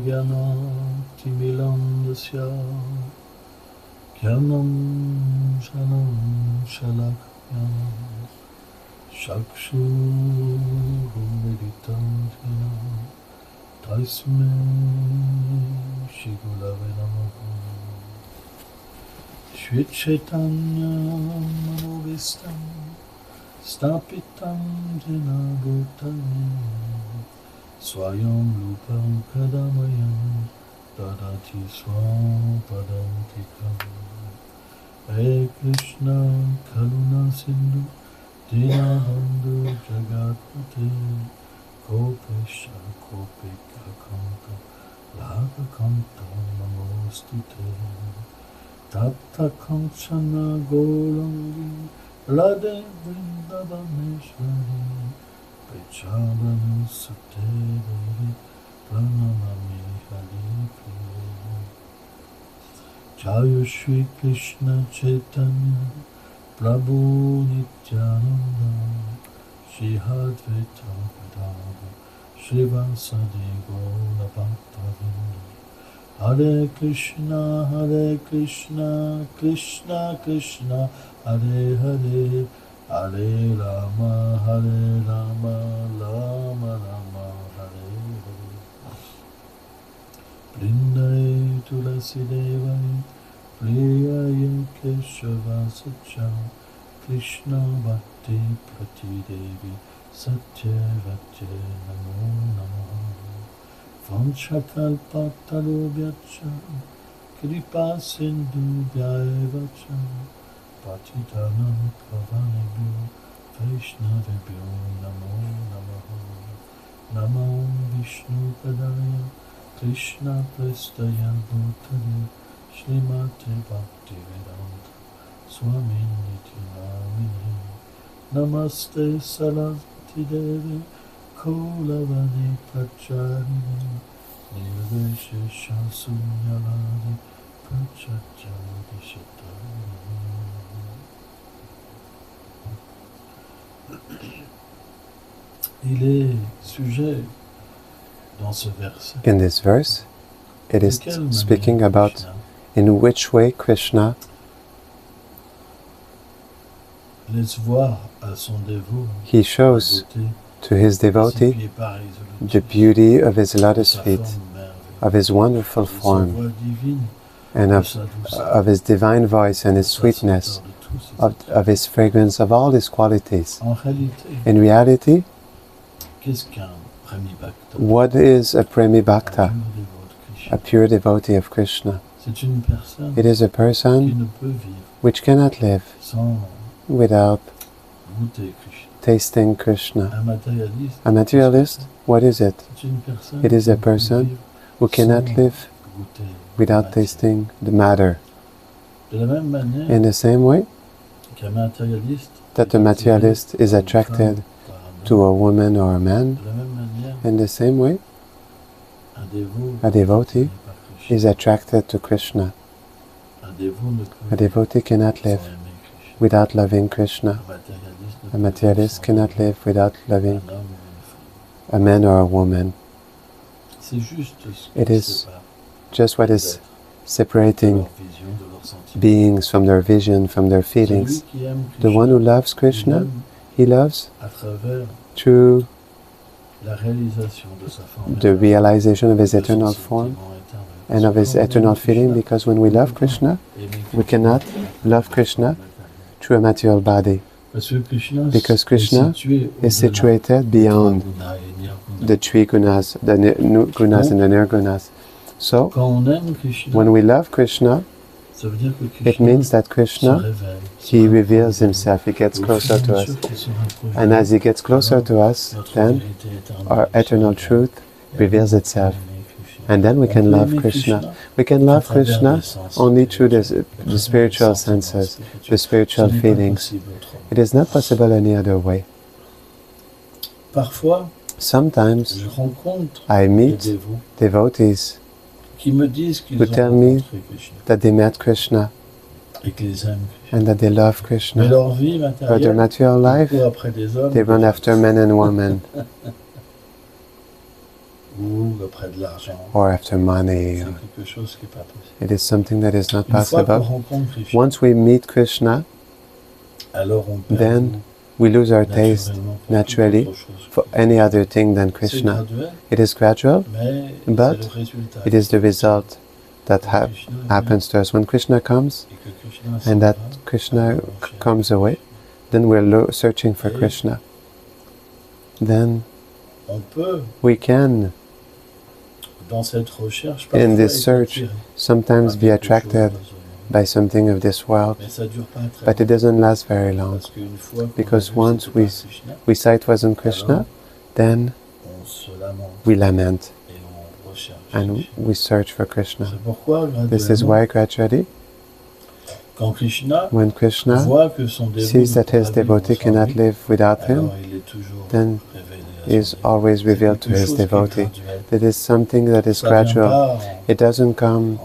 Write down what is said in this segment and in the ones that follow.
Jnana-timirandasya Jnanam Shanam Shalakya Chakshurumilitam Jena Tasmai Shri Gurave Namaha Shri Chaitanya Manovistam Stapitam Jena Bhutale Swayam Rupam Kadamayam Dadati Swam Padam Tikam Hare Krishna Karuna Sindhu Dinabandhu Jagatpate Kopesha Kopika Kanta Laga Kanta Namostute Tapta Kanchana Gorangi Radhe Vrindavaneshwari Pechabanu Satevi Pranamami Haripriya Jaya Shri Krishna Chaitanya Prabhu Nityananda Shri Advaita Gadadhara Srivasadi Gaura Bhaktavinda Hare Krishna Krishna Krishna Hare Hare Hare Rama Rama Rama Hare Hare Vrindai Tulasi Devai Priyaya Keshava Sacha Krishna Bhakti Prati Devi Satya Vate Namo Namaha Vanchakalpatarubhyacha Kripa Sindhu Vyaivacha Patitanam Pavanebhyo Vaishnavebhyo Namo Namaha Namo Vishnu Padaya Krishna Prestaya Bhutale Srimate Bhaktivedanta Swami Niti Namine Namaste Saraswati Devi Kulavani Pracharini Nirvishesha Sunyavadi Prachachadi Shatari. Il est sujet dans ce verset. In this verse, it is speaking about in which way Krishna laisse voir à son dévot he shows to his devotee the beauty of his lotus feet, of his wonderful form, and of his divine voice and his sweetness, of his fragrance, of all his qualities. In reality, what is a Premi Bhakta, a pure devotee of Krishna? It is a person which cannot live without tasting Krishna. A materialist, what is it? It is a person who cannot live without tasting the matter. In the same way that the materialist is attracted to a woman or a man, in the same way a devotee is attracted to Krishna. A devotee cannot live without loving Krishna. A materialist cannot live without loving a man or a woman. It is just what is separating beings from their vision, from their feelings. The one who loves Krishna, he loves through the realization of his eternal form and of his eternal feeling, because when we love Krishna, we cannot love Krishna through a material body, because Krishna is situated beyond the three gunas, the gunas and the nirgunas. So, when we love Krishna, it means that Krishna, he reveals himself, he gets closer to us. And as he gets closer to us, then our eternal truth reveals itself. And then we can love Krishna. We can love Krishna only through the spiritual senses, the spiritual feelings. It is not possible any other way. Sometimes I meet devotees who tell me that they met Krishna and that they love Krishna, but their material life, they run after men and women. ou auprès de l'argent. or after money. C'est quelque chose qui n'est pas possible. It is something that is not Une fois qu'on possible. rencontre Krishna, Once we meet Krishna, alors on perd then we lose our taste naturally for any other thing than C'est Krishna. graduel, It is gradual, mais but c'est le résultat. it is the result that happens to us. When Krishna comes Et que Krishna s'en and that va, Krishna alors on cherche. comes away, then we're searching for Krishna. Then On peut, we can dans cette recherche, in parfois this être search attiré sometimes par be quelque chose attracted d'absolu. by something of this world, Mais ça dure pas très but it doesn't last very long. Parce qu'une fois qu'on Because a vu once c'était we pas Krishna, we sight wasn't Krishna, then on se lamente we lament et on recherche. and Krishna. we search for Krishna. C'est pourquoi, This is graduellement, why gradually, quand Krishna when Krishna voit que son dévot sees that ne his peut pas devotee vivre sans cannot lui, live without him, alors il est toujours then révélé à he is son dévot. always C'est revealed to quelque his chose qui est devotee. graduel. It is something that is Ça vient gradual. pas It doesn't come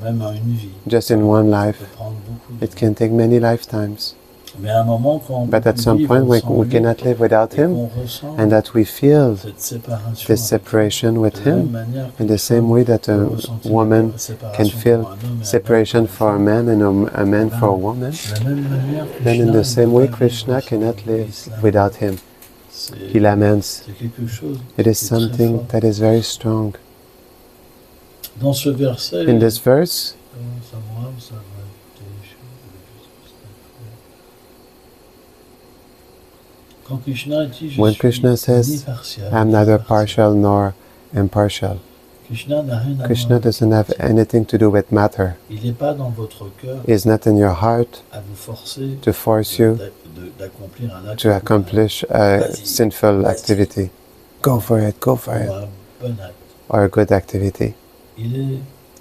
même en une vie. just in one Ça life. peut prendre beaucoup de It vies. can take many lifetimes. Mais à un moment, quand But at on some vit point, we sans lui, cannot live without et him, qu'on ressent and that we feel cette séparation this avec separation lui, with de la même him, manière in qu'une the same femme way that peut a ressentir woman la séparation can feel pour un homme et un separation homme for a pour une man and a man for a woman, femme. De la même manière, then in Krishna the same ne way peut pas Krishna vivre sans cannot lui. live Islam, without him. c'est He laments. c'est quelque chose It is qui est très something fort. that is very strong. Dans ce verset, In this verse, quand Krishna dit, je when suis Krishna ni says, partial, I'm ni neither impartial. partial nor impartial, Krishna n'a rien à Krishna voir. doesn't have anything to do with matter. Il n'est pas dans votre cœur He is not in your heart à vous forcer to force you d'accomplir un acte to accomplish a Vas-y. sinful activity. Go for it, ou un bon acte. or a good activity. Il est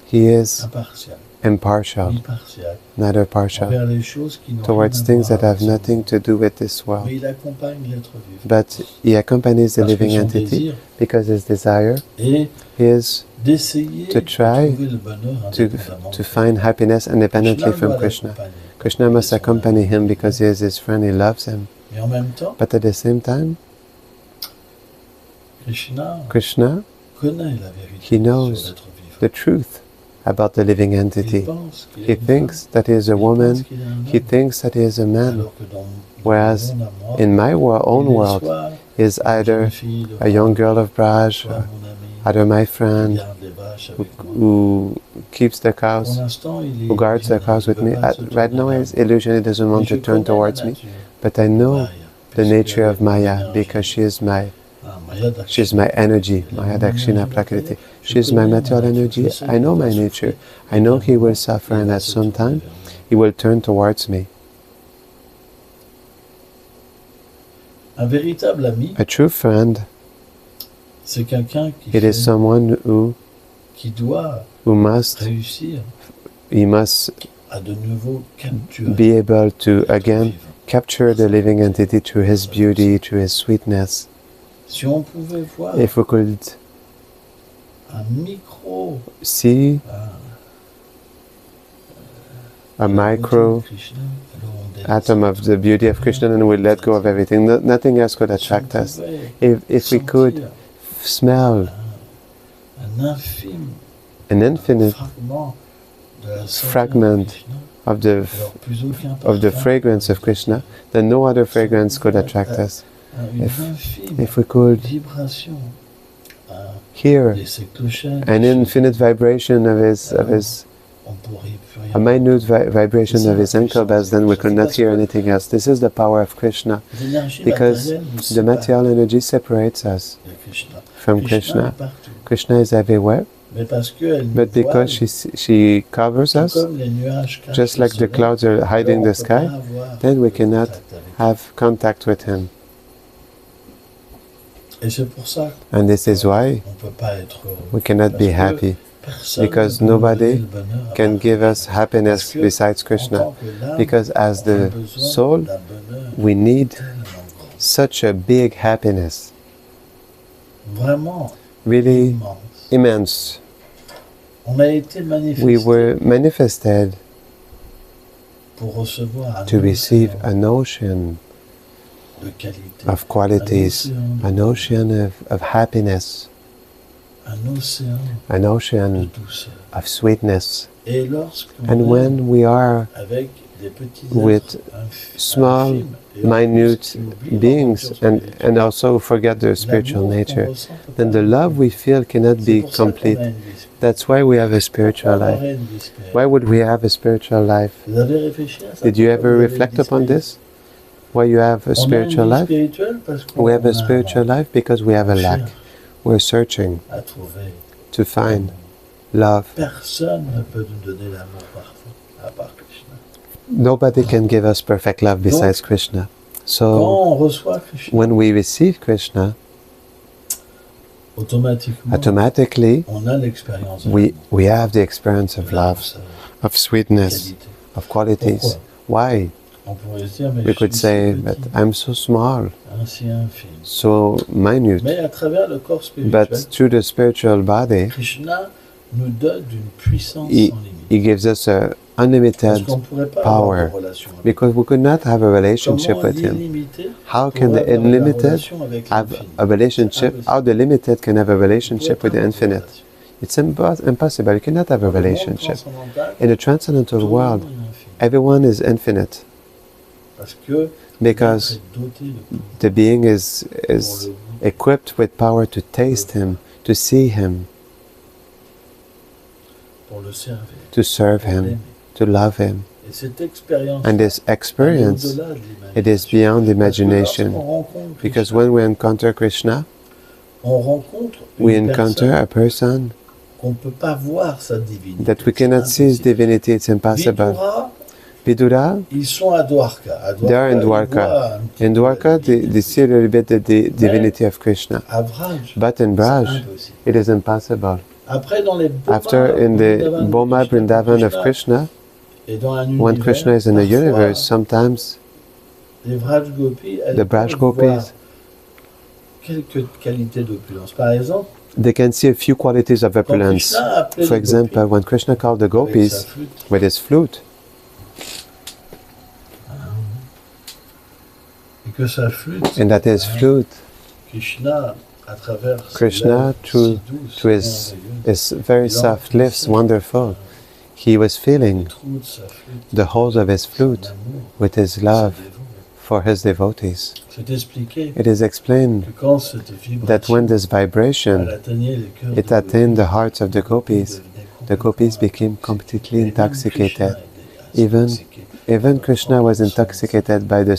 He is impartial, impartial, ni partial, neither partial, envers les choses qui n'ont towards rien à things voir that have avec nothing to do with this ça. world. Mais il accompagne l'être vivant. But he accompanies the Parce que living son entity désir because his desire est is d'essayer to de try trouver le bonheur to, indépendamment to de find happiness independently Krishna from doit Krishna. l'accompagner. Krishna must accompany him because he is his friend, he loves him. Mais en même temps, But at the same time, Krishna Krishna, connaît la vérité he knows sur l'être vivant. the truth about the living Il entity. pense qu'il He est une thinks that he is a femme, il woman, pense qu'il est un he homme, thinks that he is a man, alors que dans whereas mon amour, in my own il est world, soit he is une either jeune fille de a young Braj, girl of Braj, soit mon ami, either my qui friend garde les vaches avec moi. who keeps the Pour cows, l'instant, il est who guards the illusionné, cows il with veut me. pas se Right tourner now, vers his moi. illusion, he doesn't Mais want je to turn connais la towards me, nature, but I know Maya, the puisqu'elle nature est of Maya l'énergie. because she is my Maya Dakshina. she's my energy, Maya Dakshina Prakriti. She's my material energy. I know my nature. I know he will suffer and at some time he will turn towards me. Un véritable ami, A true friend, c'est quelqu'un it is someone qui doit who must, réussir he must à de nouveau capturer be able to l'être again vivant. capture the living entity through his beauty, through his sweetness. Si on pouvait voir If we could un micro see a micro Krishna, alors on délaisse. atom of the beauty of Krishna, and we let go of everything. Nothing else could Si on attract us. pouvait If we could sentir smell un infime an infinite fragment de la senteur fragment de Krishna, of the alors plus aucun of the parfum fragrance of Krishna, then no other fragrance could attract us. une If infime if we could vibration hear des sectochènes, an infinite vibration of his on pourrait plus rien a minute vibration of his ankle bells, then we could not hear anything else. This is the power of Krishna, L'énergie because matérielle nous the sépare material energy separates us de Krishna. from est Krishna. partout. Krishna is everywhere, Mais parce qu'elle nous but because she covers tout us, comme les nuages cachent just le like the soleil, clouds are hiding alors the on peut pas sky, avoir then we de cannot contact avec have contact with him. lui. Et c'est pour ça And this is why qu'on ne peut pas être heureux. we cannot be Parce que happy, personne because ne peut nous nobody donner le bonheur à can part give us Krishna. happiness Parce que besides en Krishna. tant que l'âme, Because as on a the besoin soul, d'un bonheur we need tellement grand. such a big happiness, Vraiment really immense. immense. On a été manifesté We were manifested pour recevoir un to receive océan an ocean de qualité, of qualities, un océan an ocean of happiness. an ocean de douceur. of sweetness. Et lorsqu'on And est when we are avec des petits with êtres small, infimes, et en minute plus, qui oublient leur beings nature and spirituelle, also forget their spiritual l'amour qu'on nature, ressent peut then pas the love we feel cannot C'est be pour ça qu'on a complete. une vie spirituelle. That's why we have a spiritual Pourquoi life. avoir une vie spirituelle? Why would we have a spiritual life? Vous avez réfléchi à ça? Did you Pourquoi ever vous avez une reflect vie upon spirituelle? this? Why you have a On a une spiritual vie life? spirituelle parce qu'on We have a a spiritual manque life because we have a lack. cherche We're searching à trouver. to find love. Personne ne peut nous donner l'amour parfait, à part Krishna. Nobody can give us perfect love besides Krishna. Quand So on reçoit Krishna, when we receive Krishna, automatically on a l'expérience de we have the experience of love, of sweetness, qualité. of qualities. Pourquoi? Why? On pourrait se dire, mais We je could suis say si that petit, I'm so small, si infime. so minute, Mais à travers le corps spirituel, but through the spiritual body, Krishna nous donne d'une puissance He- sans limite. He gives us a Parce unlimited qu'on ne pourrait pas power, avoir de relation avec lui. because we could not have a relationship Comment with Him. l'illimité How can pourrait the avoir la unlimited relation avec have l'infini? a relationship? How the limited can have a On pourrait relationship with pas the avoir de infinite? relation. It's impossible. You cannot have a Dans le monde relationship. transcendantal, In the transcendental tout le world, monde est infini. everyone is infinite Parce que because l'être est doté de tout the being pour is le goût, equipped with power to taste Him, to see Him, pour le servir, to serve pour l'aimer. Him, to love Him. Et cette expérience, And this experience, au-delà de it is l'imagination. beyond Parce que imagination. lorsqu'on rencontre Because Krishna, when we encounter Krishna, on rencontre we une encounter personne a person qu'on ne peut pas voir sa divinité. that we C'est cannot see His impossible. divinity. It's impossible. Vidura, Vidura, ils sont à Dwarka. À they are in ils Dwarka. voient un petit In peu Dwarka, la they divinité. see a little bit the divinity of Krishna. À Vraj, But in c'est Braj, impossible. it is impossible. Après, dans les Boma, After, in the Boma Vrindavan of Krishna, et dans un when univers, Krishna is in the parfois, universe, sometimes les Vraj Gopis, elles the Braj peuvent voir Gopis, quelques qualités d'opulence. Par exemple, they can see a few qualities of quand opulence. Krishna a appelé For les example, Gopis when Krishna called the avec sa gopis flûte, with his flute, et que sa flûte, and that his flute Krishna, à travers ses Krishna, lèvres through- si douces, through his- merveilleuses, is very soft lips, wonderful. He was les feeling trous de sa flûte, the holes of his son flute amour, with his ses love dévots. for his devotees. C'est expliqué It is explained que quand cette that when vibration, this elle vibration atteignait les cœurs it de attained the Gopis, hearts of the gopis, the gopis became completely intoxicated. Even Krishna was intoxicated by the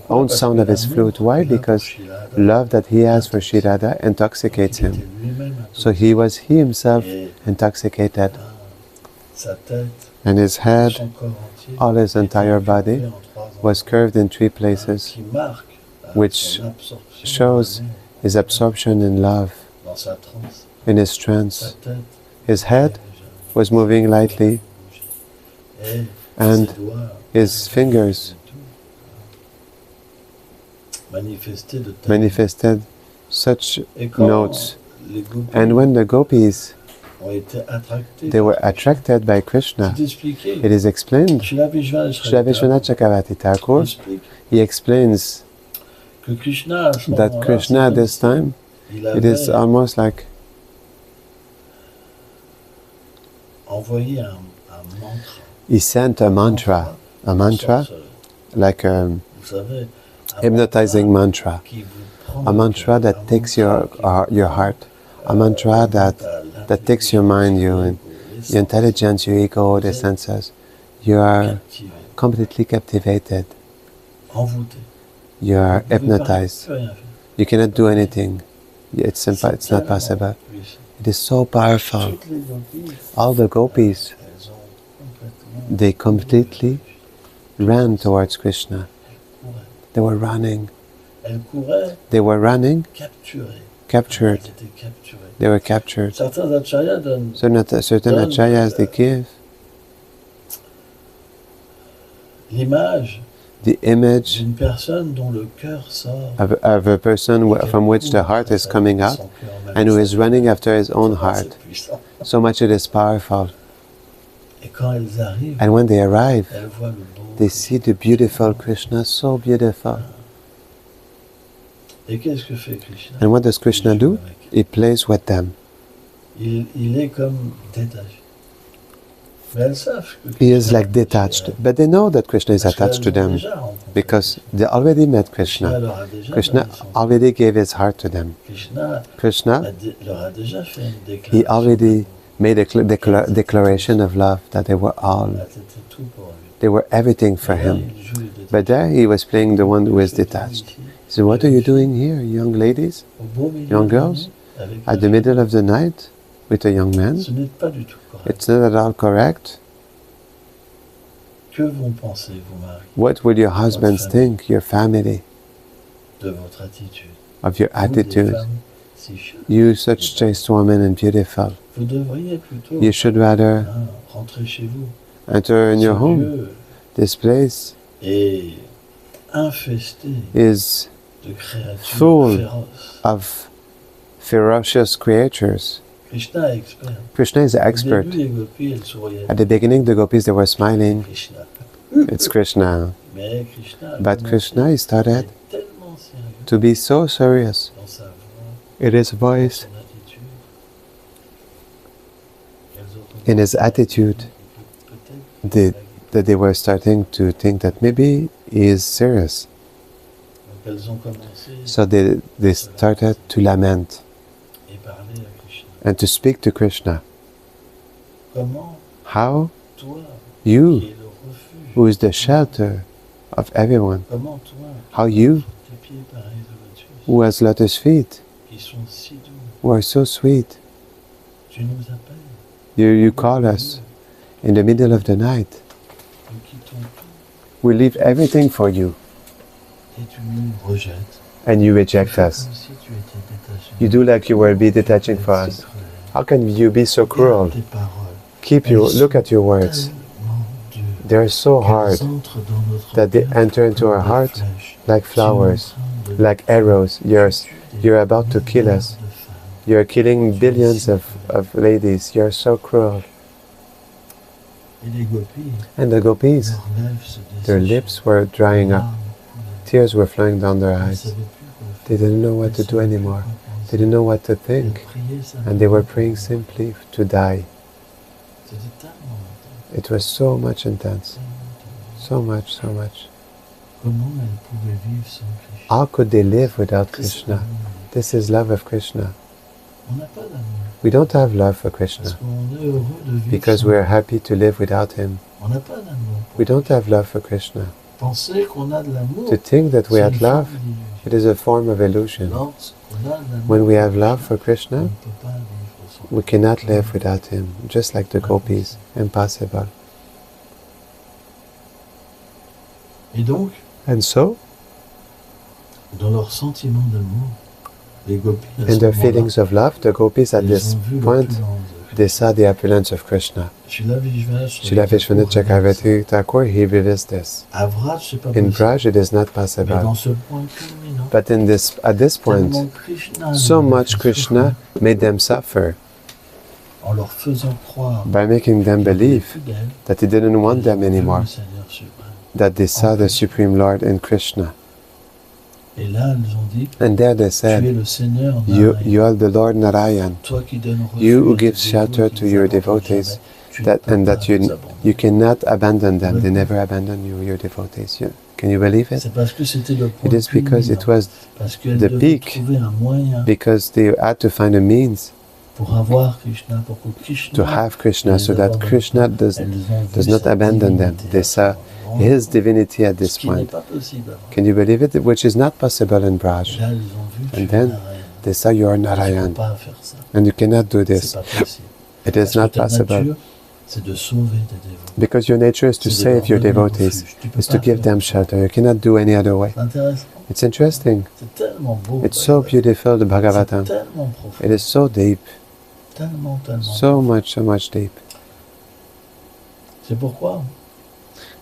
own sound of his flute. Why? Because love that he has for Shri Radha intoxicates him. So he was himself intoxicated, sa tête, and his head, son corps entier, all his entire était body, encurvé en 3 endroits, was curved in 3 places, qui marque which son absorption shows dans l'amour, his absorption in love, dans sa transe. in his Sa trance. tête His head was moving lightly, et and ses doigts his fingers manifestaient de telles manifested such Et quand notes. les gopis And when the gopis, ont été attractés, they were attracted by Krishna, c'est expliqué. it is explained. Srila Srila Vishwanath Chakravarti Thakur, explique he explains que Krishna, à ce that moment-là, Krishna at this time, il it is avait almost like envoyé un mantra. he sent a mantra, like a Vous savez, un hypnotizing mantra mantra, qui vous prend a le mantra cœur, that un takes mantra qui your heart, a mantra that takes your mind, your intelligence, your ego, the senses. You are captivé, completely captivated. envoûté. You are Vous pouvez pas hypnotized. plus rien faire. You cannot do anything. It's not possible. Puissant. It is so powerful. Toutes les gopis, All the gopis, elles ont complètement they completely ran towards Krishna. couraient. They were running. Elles couraient They were running, capturées. captured. Elles étaient capturées. They were captured. Certains acharyas donnent Certain acharyas, they give l'image the image d'une personne dont le cœur sort. of a person from which the heart is coming out Son cœur même and who is sort. running after his own C'est heart. puissant. So much it is powerful. Et quand elles arrivent, And when they arrive, elles voient le beau. they see the beautiful Krishna, so beautiful. Et qu'est-ce que fait Krishna? And what does Krishna Il joue do? avec elles. He plays with them. il est comme détaché. Mais elles savent que He is Krishna like detached, but they know that Krishna is parce attached to qu'elles ont them déjà rencontré because they already met Krishna Krishna. leur a déjà Krishna donné son already gave his heart to them. Krishna Krishna, leur a déjà fait une he déclaration. already made a declaration of love that they were all, C'était tout pour lui. they were everything for Et là, him. il joue le détaché. But there he was playing the one who is detached. He said, what are you doing here, young ladies, Au beau milieu young de la girls, nuit, avec at the middle of the night with a young man? Ce n'est pas du tout correct. It's not at all correct. Que vont penser vos maris What will your husbands think, your family, de votre attitude? of your Vous, des attitude? femmes si chères, You, such chaste woman and beautiful, vous devriez plutôt you should rather rentrer chez vous. enter in Ce your home. lieu This place est infesté is de créatures full féroces. of ferocious creatures. Krishna est expert. Krishna is an Au expert. début, les gopis, elles souriaient. At the beginning, the gopis, they were smiling. Krishna. It's Krishna. Mais Krishna, But Krishna, he started est tellement sérieux to be so serious dans sa voix, in his dans voice, son attitude. Elles ont in his attitude, peut-être that they were starting to think that maybe he is serious. donc elles ont commencé So they started to lament et parler à Krishna. and to speak to Krishna. Comment How? toi, You, qui es le refuge, who is the shelter of everyone. comment toi, How you, tes pieds pareils de lotus, who has lotus feet, qui sont si doux, who are so sweet, tu nous appelles, you call us in the middle of the night. nous quittons tout We leave everything for you, et tu nous rejettes. and you Tu reject fais us. comme si tu étais détaché. You do like you were be detaching for C'est us. cruel. How can you be so cruel? Regarde tes paroles. Keep your, look at your words. Tellement dures They're so qu'elles hard entrent dans notre that they cœur enter into comme our des heart flèches. like Tu es en flowers, train de like arrows. You're about to kill milliards us. de femmes. You're killing billions of ladies. You're so cruel. Et les gopis, And the gopis, leurs lèvres se their desséchaient. lips were drying up. Larmes coulaient. Tears were flowing down their Ils ne eyes. savaient plus quoi faire. They didn't know what Ils to ne do savaient plus anymore. quoi They penser. didn't know what to Ils think. priaient simplement. And they were praying simply to die. C'était tellement intense, It was so much intense. tellement intense. So much, so much. Comment elles pouvaient vivre sans Krishna? How could they live without C'est ça, Krishna? l'amour. This is love of Krishna. On n'a pas d'amour. We don't have love for Parce Krishna qu'on est heureux de vivre because sans we are happy to live without him. On n'a pas d'amour. We don't have love for Krishna. Penser qu'on a de l'amour, To think that we c'est have une love, forme d'illusion. it is a form of illusion. Lorsqu'on a de l'amour, When we have love for on Krishna, ne peut pas vivre sans. we cannot live without him, just like the gopis. Impossible. Et donc, And so, dans leur sentiment d'amour, les gopis, à in ce their moment-là, feelings of love, the gopis at ils this ont vu point, l'opulence de they saw the opulence of Krishna. Srila Srila Vishwanath Chakravarti Thakur, he reveals this. À Vraj, c'est pas In possible. Braj, it is not Mais possible. dans ce point culminant, But at this point, tellement Krishna so nous a much fait Krishna souffrir made them suffer en leur faisant croire by making them qu'il était believe fidèle, that he didn't want them qu'ils ont vu anymore, le Seigneur suprême. that they saw the Supreme Lord in Krishna. Et là, ils ont dit, And there they tu es said, le Seigneur you Narayan. are the Lord Narayan, Toi qui donnes you who refuge à gives tes shelter dévots to qui ne your t'abandonnent devotees, jamais. Tu ne that peux and pas that you les abandonner. you cannot abandon them. They never abandon you, your devotees. Can you believe it? C'est parce que c'était le point It is because it culminant. was Parce qu'elles the devaient peak. trouver un moyen because they had to find a means pour avoir Krishna, pour que Krishna to have Krishna, so that Krishna does not abandon them. They saw his divinity at this ce qui n'est point. pas possible avant. Can you believe it? Which is not possible in Et Braj. là, ils ont vu And tu es then Narayan. They saw you are Tu ne peux Narayan, pas faire ça. and you cannot do C'est this. pas possible. It Parce is que not ta possible. nature, c'est de sauver tes dévots. Because your nature is to C'est de leur save your donner devotees, refuge. Tu peux is to pas give faire them autrement. shelter. You cannot do any other way. C'est intéressant. It's interesting. C'est tellement beau. It's so beautiful, the C'est Bhagavatam. tellement profond. It is so deep, Tellement, tellement. so much deep. C'est pourquoi,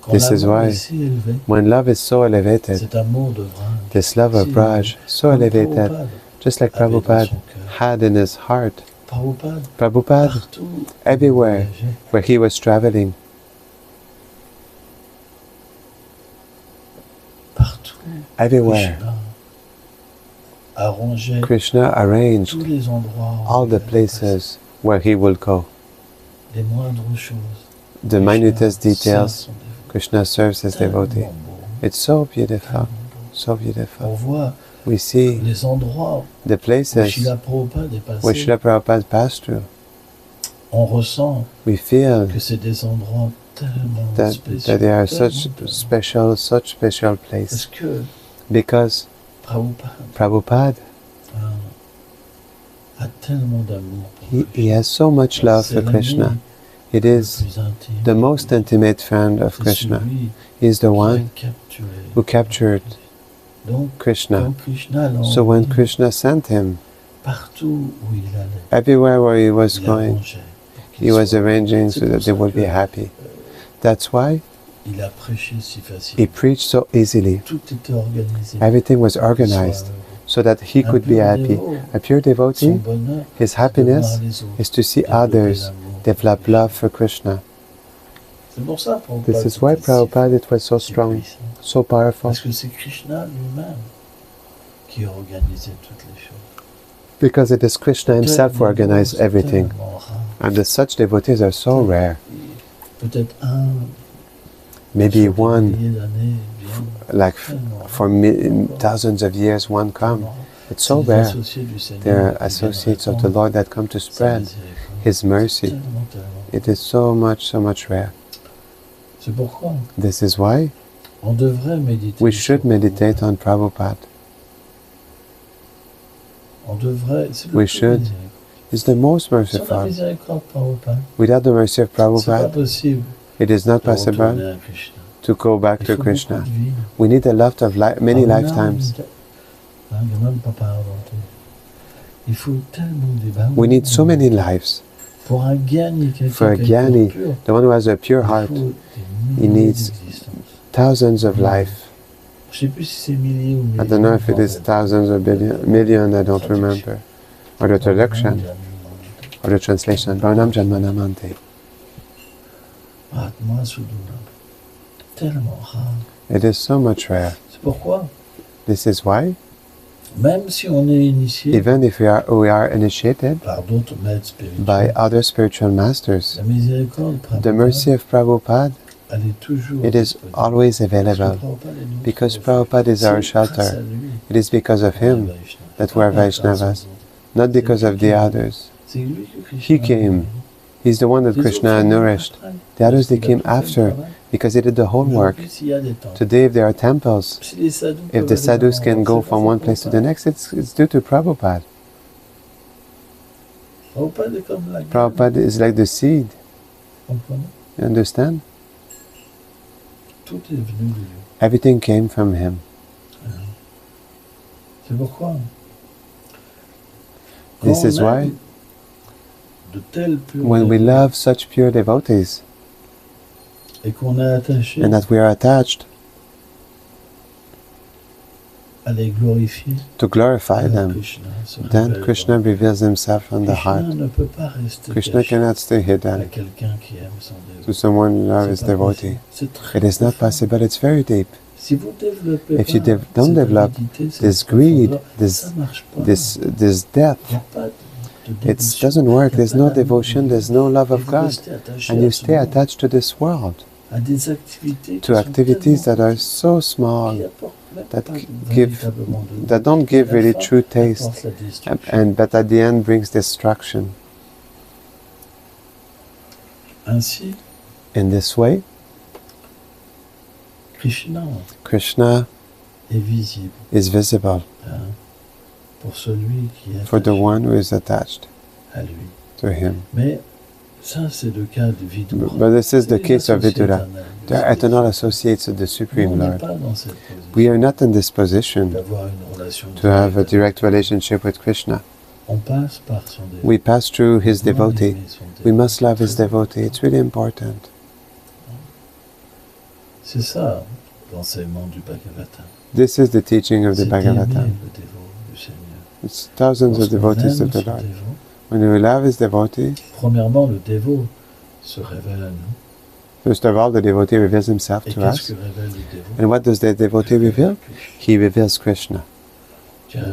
quand This is l'amour why est si élevé, When love is so elevated, cet amour de Vraj, this love of Braj, so comme elevated, Prabhupada just like avait dans Prabhupada son cœur. had in his heart, Prabhupada, Prabhupada, partout, everywhere il voyageait, where he was traveling, partout, everywhere, Krishna arrangeait Krishna arranged tous les endroits où all il the allait passer. places where he will go. Les moindres choses. The minutest Krishna details, sert son dévot. Krishna serves his devotee. Tellement beau, It's so beautiful, tellement beau. so On beautiful. voit We see les endroits the où places Srila Prabhupada est passé. where Srila Prabhupada passed through. On ressent We feel que c'est des endroits tellement that spéciaux. they are tellement, such tellement. special Parce place. que Because Prabhupada Prabhupada, a tellement d'amour pour he Krishna. has so much love C'est for l'ami Krishna. It le is plus intime. the most intimate friend of C'est Krishna. celui He is the qui a one capturé. who captured Donc, Krishna. quand Krishna l'a So when envoyé, Krishna sent him, partout où il allait, everywhere where he was il going, arrangeait pour qu'il he was soit. arranging C'est so pour that they ça would be que, happy. That's why il a prêché si he facilement. preached so easily. Tout était organisé. Everything was pour qu'il organized soit heureux. so that he Un could be pur happy. dévot, A pure son devotee, bonheur, his c'est de happiness voir les autres is to see développer others l'amour pour develop Krishna. love for Krishna. C'est pour ça Prabhupada This is why était si Prabhupada it was so si strong, puissant. so powerful, Parce que c'est Krishna lui-même qui organisait toutes les choses. because it is Krishna himself who Tellement organized beau, c'est everything. tellement rare. And such devotees are so rare. Peut-être un Maybe sur des one, milliers d'années vient. like Tellement rare. for thousands of years, one come. Tellement rare. It's C'est so des rare. associés du Seigneur They're qui viennent associates of the répandre Lord that come to sa spread miséricorde. His mercy. Tellement, tellement. It is so much rare. C'est pourquoi This is why on devrait méditer. we sur should meditate on Prabhupada. On devrait. C'est le We plus should. miséricorde. He's the most Sans la merciful. miséricorde de Prabhupada, Without the mercy of c'est pas Prabhupada, possible it is not de retourner possible à Krishna. to go back Il to faut Krishna. beaucoup de vies. We need a lot of many lifetimes. Même pas par volonté. Il faut tellement de We need so many lives. Pour un gyani, For a quelqu'un qui a un gyani, cœur pur, The one who has a pure il heart, faut des he milliers needs d'existences. thousands of life. Je sais plus si c'est milliers ou millions. I don't know if it is thousands or million, I don't remember. Or the traduction, or the translation. Pranam Janmanamante. Atma Suduna. Tellement rare. It is so much rare. C'est pourquoi, This is why, même si on est initié even if we are initiated par d'autres maîtres by spirituels, other spiritual masters, la miséricorde the mercy of Prabhupada, elle est toujours it is disponible. always Parce que available. Prabhupada est notre Because refuge. Prabhupada is C'est our grâce shelter. à lui It is because of qu'on est him Vaishnava. that we are Pas grâce aux Vaishnavas, autres. not because of the others. C'est lui que Krishna He came. He's the one that Les Krishna autres sont nourished. après. The others, Parce they qu'il a came tout fait le after travail. because he did the whole work. Aujourd'hui, s'il y a des temps, Today, if there are temples, si les sadhus if peuvent the aller sadhus dans can l'endroit, go c'est from pas one place to the Prabhupada. next, it's due to Prabhupada. Prabhupada est comme la graine. Prabhupada is like the seed. Comprenez? You understand? Tout est venu de lui. Everything came from him. C'est pourquoi. This quand is on why aime de tels purs when we dévots love such pure devotees et qu'on est attaché and that we are attached à les glorifier, to glorify alors them, Krishna se then révèle Krishna dans- reveals himself from the Krishna heart. ne peut pas rester Krishna caché cannot stay à hidden quelqu'un qui aime son to dévot. someone who loves his C'est pas devotee. possible. C'est très It is not profond. possible. It's very deep. Si vous développez If you pas don't cette develop avidité, cette This greed, profondeur, ça marche pas. this Il death, n'y a pas de it dévotion. doesn't work. Il y a There's pas no d'amour. devotion. There's no love Et of vous God, restez attaché and à you ce stay monde, attached to this world, à des activités to qui activities sont that are so small, qui apportent même that pas give, véritablement de that don't give really la fin true taste, apporte la destruction. but at the end brings destruction. Ainsi, In this way, Krishna Krishna est visible is visible hein, pour celui qui est for the attaché one who is attached à lui. to him. Mais ça, c'est le cas de Vidura. But this is the C'est les case of associés Vidura. éternels de They are Christ. eternal associates of the Nous, Supreme on n'est Lord. pas dans cette position We are not in this position d'avoir une relation to have a directe. direct relationship with Krishna. On passe par son dévot. We pass through his On doit devotee. aimer son We dévot. must love his devotee. It's really important. C'est ça l'enseignement du Bhagavatam. This is the teaching of the C'est d'aimer Bhagavatam. le dévot du Seigneur. It's thousands of Lorsqu'on devotees aime of the son Lord. dévot, When we love his devotee, premièrement, le dévot se révèle à nous. first of all, the devotee reveals himself Et to qu'est-ce us. que révèle le dévot? And what does the devotee reveal? Krishna. He reveals Krishna. Tiens,